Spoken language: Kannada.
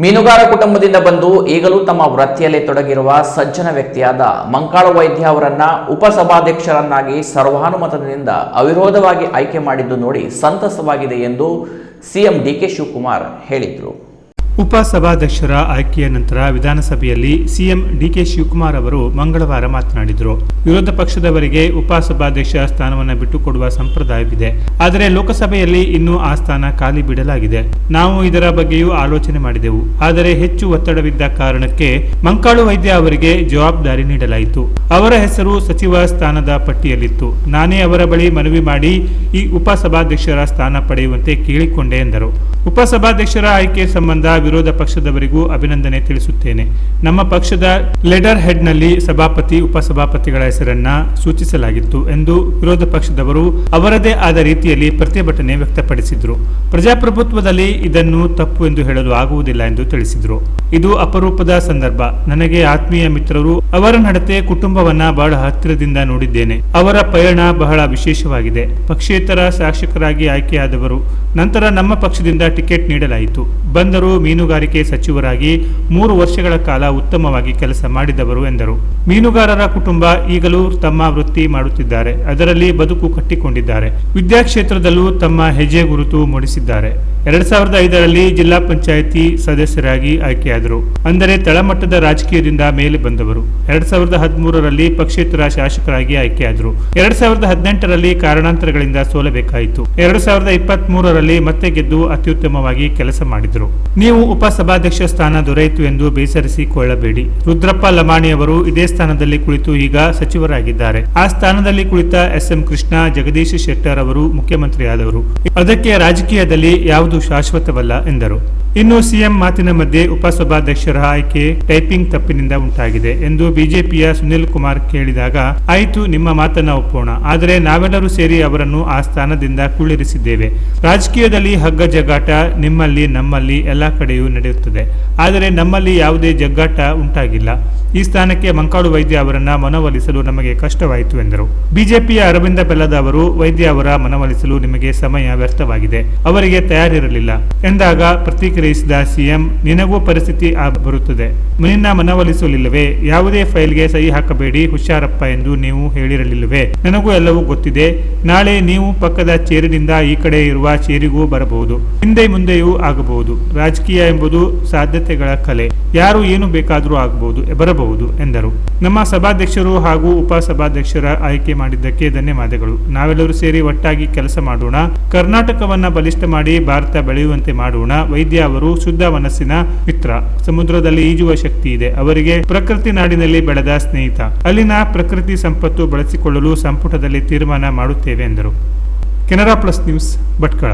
ಮೀನುಗಾರ ಕುಟುಂಬದಿಂದ ಬಂದು ಈಗಲೂ ತಮ್ಮ ವೃತ್ತಿಯಲ್ಲಿ ತೊಡಗಿರುವ ಸಜ್ಜನ ವ್ಯಕ್ತಿಯಾದ ಮಂಕಾಳು ವೈದ್ಯ ಅವರನ್ನ ಉಪಸಭಾಧ್ಯಕ್ಷರನ್ನಾಗಿ ಸರ್ವಾನುಮತದಿಂದ ಅವಿರೋಧವಾಗಿ ಆಯ್ಕೆ ಮಾಡಿದ್ದು ನೋಡಿ ಸಂತಸವಾಗಿದೆ ಎಂದು ಸಿಎಂ ಡಿಕೆ ಶಿವಕುಮಾರ್ ಹೇಳಿದರು. ಉಪಸಭಾಧ್ಯಕ್ಷರ ಆಯ್ಕೆಯ ನಂತರ ವಿಧಾನಸಭೆಯಲ್ಲಿ ಸಿಎಂ ಡಿಕೆ ಶಿವಕುಮಾರ್ ಅವರು ಮಂಗಳವಾರ ಮಾತನಾಡಿದರು. ವಿರೋಧ ಪಕ್ಷದವರಿಗೆ ಉಪಸಭಾಧ್ಯಕ್ಷ ಸ್ಥಾನವನ್ನು ಬಿಟ್ಟುಕೊಡುವ ಸಂಪ್ರದಾಯವಿದೆ. ಆದರೆ ಲೋಕಸಭೆಯಲ್ಲಿ ಇನ್ನೂ ಆ ಸ್ಥಾನ ಖಾಲಿ ಬಿಡಲಾಗಿದೆ. ನಾವು ಇದರ ಬಗ್ಗೆಯೂ ಆಲೋಚನೆ ಮಾಡಿದೆವು. ಆದರೆ ಹೆಚ್ಚು ಒತ್ತಡವಿದ್ದ ಕಾರಣಕ್ಕೆ ಮಂಕಾಳು ವೈದ್ಯ ಅವರಿಗೆ ಜವಾಬ್ದಾರಿ ನೀಡಲಾಯಿತು. ಅವರ ಹೆಸರು ಸಚಿವ ಸ್ಥಾನದ ಪಟ್ಟಿಯಲ್ಲಿತ್ತು. ನಾನೇ ಅವರ ಬಳಿ ಮನವಿ ಮಾಡಿ ಈ ಉಪಸಭಾಧ್ಯಕ್ಷರ ಸ್ಥಾನ ಪಡೆಯುವಂತೆ ಕೇಳಿಕೊಂಡೆ ಎಂದರು. ಉಪಸಭಾಧ್ಯಕ್ಷರ ಆಯ್ಕೆ ಸಂಬಂಧ ವಿರೋಧ ಪಕ್ಷದವರಿಗೂ ಅಭಿನಂದನೆ ತಿಳಿಸುತ್ತೇನೆ. ನಮ್ಮ ಪಕ್ಷದ ಲೆಟರ್ ಹೆಡ್ನಲ್ಲಿ ಸಭಾಪತಿ ಉಪಸಭಾಪತಿಗಳ ಹೆಸರನ್ನ ಸೂಚಿಸಲಾಗಿತ್ತು ಎಂದು ವಿರೋಧ ಪಕ್ಷದವರು ಅವರದೇ ಆದ ರೀತಿಯಲ್ಲಿ ಪ್ರತಿಭಟನೆ ವ್ಯಕ್ತಪಡಿಸಿದ್ರು. ಪ್ರಜಾಪ್ರಭುತ್ವದಲ್ಲಿ ಇದನ್ನು ತಪ್ಪು ಎಂದು ಹೇಳಲು ಆಗುವುದಿಲ್ಲ ಎಂದು ತಿಳಿಸಿದರು. ಇದು ಅಪರೂಪದ ಸಂದರ್ಭ. ನನಗೆ ಆತ್ಮೀಯ ಮಿತ್ರರು, ಅವರ ನಡತೆ, ಕುಟುಂಬವನ್ನ ಬಹಳ ಹತ್ತಿರದಿಂದ ನೋಡಿದ್ದೇನೆ. ಅವರ ಪಯಣ ಬಹಳ ವಿಶೇಷವಾಗಿದೆ. ಪಕ್ಷೇತರ ಶಾಸಕರಾಗಿ ಆಯ್ಕೆಯಾದವರು. ನಂತರ ನಮ್ಮ ಪಕ್ಷದಿಂದ ಟಿಕೆಟ್ ನೀಡಲಾಯಿತು. ಬಂದರು. ಮೀನುಗಾರಿಕೆ ಸಚಿವರಾಗಿ 3 ವರ್ಷಗಳ ಕಾಲ ಉತ್ತಮವಾಗಿ ಕೆಲಸ ಮಾಡಿದವರು ಎಂದರು. ಮೀನುಗಾರರ ಕುಟುಂಬ ಈಗಲೂ ತಮ್ಮ ವೃತ್ತಿ ಮಾಡುತ್ತಿದ್ದಾರೆ. ಅದರಲ್ಲಿ ಬದುಕು ಕಟ್ಟಿಕೊಂಡಿದ್ದಾರೆ. ವಿದ್ಯಾಕ್ಷೇತ್ರದಲ್ಲೂ ತಮ್ಮ ಹೆಜ್ಜೆ ಗುರುತು ಮೂಡಿಸಿದ್ದಾರೆ. 2005ರಲ್ಲಿ ಜಿಲ್ಲಾ ಪಂಚಾಯಿತಿ ಸದಸ್ಯರಾಗಿ ಆಯ್ಕೆಯಾದರು. ಅಂದರೆ ತಳಮಟ್ಟದ ರಾಜಕೀಯದಿಂದ ಮೇಲೆ ಬಂದವರು. 2013ರಲ್ಲಿ ಪಕ್ಷೇತರ ಶಾಸಕರಾಗಿ ಆಯ್ಕೆಯಾದರು. 2018ರಲ್ಲಿ ಕಾರಣಾಂತರಗಳಿಂದ ಸೋಲಬೇಕಾಯಿತು. 2023ರಲ್ಲಿ ಮತ್ತೆ ಗೆದ್ದು ಅತ್ಯುತ್ತಮವಾಗಿ ಕೆಲಸ ಮಾಡಿದರು. ನೀವು ಉಪಸಭಾಧ್ಯಕ್ಷ ಸ್ಥಾನ ದೊರೆಯಿತು ಎಂದು ಬೇಸರಿಸಿಕೊಳ್ಳಬೇಡಿ. ರುದ್ರಪ್ಪ ಲಮಾಣಿಯವರು ಇದೇ ಸ್ಥಾನದಲ್ಲಿ ಕುಳಿತು ಈಗ ಸಚಿವರಾಗಿದ್ದಾರೆ. ಆ ಸ್ಥಾನದಲ್ಲಿ ಕುಳಿತ ಎಸ್.ಎಂ. ಕೃಷ್ಣ, ಜಗದೀಶ್ ಶೆಟ್ಟರ್ ಅವರು ಮುಖ್ಯಮಂತ್ರಿಯಾದವರು. ಅದಕ್ಕೆ ರಾಜಕೀಯದಲ್ಲಿ ಯಾವುದು ಶಾಶ್ವತವಲ್ಲ ಎಂದರು. ಇನ್ನು ಸಿಎಂ ಮಾತಿನ ಮಧ್ಯೆ ಉಪಸಭಾಧ್ಯಕ್ಷರ ಆಯ್ಕೆ ಟೈಪಿಂಗ್ ತಪ್ಪಿನಿಂದ ಉಂಟಾಗಿದೆ ಎಂದು ಬಿಜೆಪಿಯ ಸುನಿಲ್ ಕುಮಾರ್ ಕೇಳಿದಾಗ, ಆಯಿತು, ನಿಮ್ಮ ಮಾತನ್ನ ಒಪ್ಪೋಣ. ಆದರೆ ನಾವೆಲ್ಲರೂ ಸೇರಿ ಅವರನ್ನು ಆ ಸ್ಥಾನದಿಂದ ಕುಳ್ಳಿರಿಸಿದ್ದೇವೆ. ರಾಜಕೀಯದಲ್ಲಿ ಹಗ್ಗ ಜಗ್ಗಾಟ ನಿಮ್ಮಲ್ಲಿ ನಮ್ಮಲ್ಲಿ ಎಲ್ಲ ಕಡೆಯೂ ನಡೆಯುತ್ತದೆ. ಆದರೆ ನಮ್ಮಲ್ಲಿ ಯಾವುದೇ ಜಗ್ಗಾಟ ಉಂಟಾಗಿಲ್ಲ. ಈ ಸ್ಥಾನಕ್ಕೆ ಮಂಕಾಳು ವೈದ್ಯ ಅವರನ್ನ ಮನವೊಲಿಸಲು ನಮಗೆ ಕಷ್ಟವಾಯಿತು ಎಂದರು. ಬಿಜೆಪಿಯ ಅರವಿಂದ ಬೆಲ್ಲದ ಅವರು, ವೈದ್ಯ ಅವರ ಮನವೊಲಿಸಲು ನಿಮಗೆ ಸಮಯ ವ್ಯರ್ಥವಾಗಿದೆ, ಅವರಿಗೆ ತಯಾರಿರಲಿಲ್ಲ ಎಂದಾಗ ಪ್ರತಿಕ್ರಿಯಿಸಿದ ಸಿಎಂ, ನಿನಗೂ ಪರಿಸ್ಥಿತಿ ಬರುತ್ತದೆ. ನಿನ್ನ ಮನವೊಲಿಸಲಿಲ್ಲವೇ? ಯಾವುದೇ ಫೈಲ್ಗೆ ಸಹಿ ಹಾಕಬೇಡಿ, ಹುಷಾರಪ್ಪ ಎಂದು ನೀವು ಹೇಳಿರಲಿಲ್ಲವೇ? ನನಗೂ ಎಲ್ಲವೂ ಗೊತ್ತಿದೆ. ನಾಳೆ ನೀವು ಪಕ್ಕದ ಚೇರಿನಿಂದ ಈ ಕಡೆ ಇರುವ ಚೇರಿಗೂ ಬರಬಹುದು, ಹಿಂದೆ ಮುಂದೆಯೂ ಆಗಬಹುದು. ರಾಜಕೀಯ ಎಂಬುದು ಸಾಧ್ಯತೆಗಳ ಕಲೆ. ಯಾರು ಏನು ಬೇಕಾದರೂ ಆಗಬಹುದು, ಬರಬಹುದು ಎಂದರು. ನಮ್ಮ ಸಭಾಧ್ಯಕ್ಷರು ಹಾಗೂ ಉಪಸಭಾಧ್ಯಕ್ಷರ ಆಯ್ಕೆ ಮಾಡಿದ್ದಕ್ಕೆ ಧನ್ಯವಾದಗಳು. ನಾವೆಲ್ಲರೂ ಸೇರಿ ಒಟ್ಟಾಗಿ ಕೆಲಸ ಮಾಡೋಣ. ಕರ್ನಾಟಕವನ್ನ ಬಲಿಷ್ಠ ಮಾಡಿ ಭಾರತ ಬೆಳೆಯುವಂತೆ ಮಾಡೋಣ. ವೈದ್ಯ ಅವರು ಶುದ್ಧ ಮನಸ್ಸಿನ ಮಿತ್ರ. ಸಮುದ್ರದಲ್ಲಿ ಈಜುವ ಶಕ್ತಿ ಇದೆ. ಅವರಿಗೆ ಪ್ರಕೃತಿ ನಾಡಿನಲ್ಲಿ ಬೆಳೆದ ಸ್ನೇಹಿತ. ಅಲ್ಲಿನ ಪ್ರಕೃತಿ ಸಂಪತ್ತು ಬಳಸಿಕೊಳ್ಳಲು ಸಂಪುಟದಲ್ಲಿ ತೀರ್ಮಾನ ಮಾಡುತ್ತೇವೆ ಎಂದರು. Canara plus news, Bhatkal.